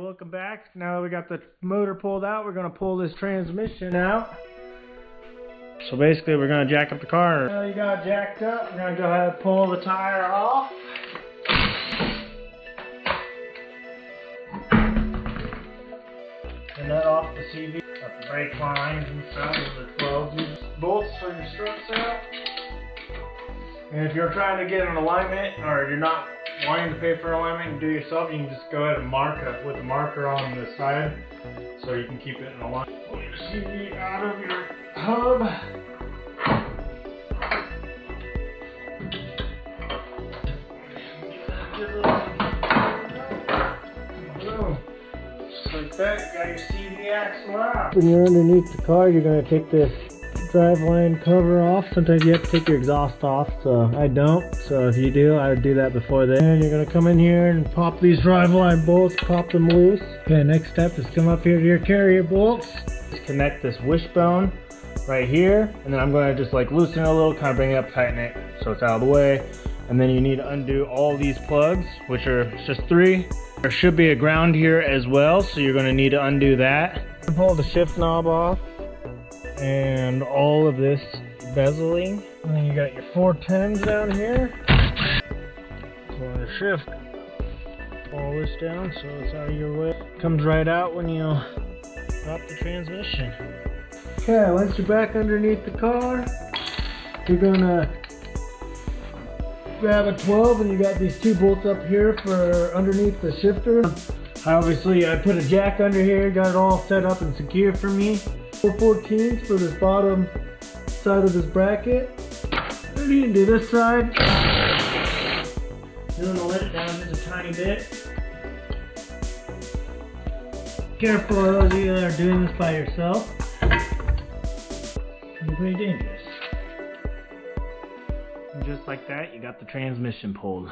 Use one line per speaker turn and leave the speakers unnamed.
welcome back. Now that we got the motor pulled out, we're going to pull this transmission out. So basically we're going to jack up the car. Now you got it jacked up, we're going to go ahead and pull the tire off. And let off the CV, got the brake lines and stuff, the 12 bolts for your struts out. And if you're trying to get an alignment, or you're not wanting to pay for alignment and do it yourself, you can just go ahead and mark up with a marker on the side so you can keep it in alignment. Pull your CV out of your hub. Just like that, you got your CV axle out. When you're underneath the car, you're going to take this driveline cover off. Sometimes you have to take your exhaust off, so I don't. So if you do, I would do that before then. And you're going to come in here and pop these driveline bolts, pop them loose. Okay, next step is come up here to your carrier bolts. Just connect this wishbone right here, and then I'm going to just like loosen it a little, kind of bring it up, tighten it so it's out of the way. And then you need to undo all these plugs, which are just 3. There should be a ground here as well, so you're going to need to undo that. Pull the shift knob off and all of this bezeling. And then you got your 410s down here. Pull the shift, all this down so it's out of your way. Comes right out when you drop the transmission. Okay, once you're back underneath the car, you're gonna grab a 12, and you got these 2 bolts up here for underneath the shifter. Obviously I put a jack under here, got it all set up and secure for me. 414s for this bottom side of this bracket. And you can do this side. You're gonna let it down just a tiny bit. Careful, those of you that are doing this by yourself. It's pretty dangerous. And just like that, you got the transmission pulled.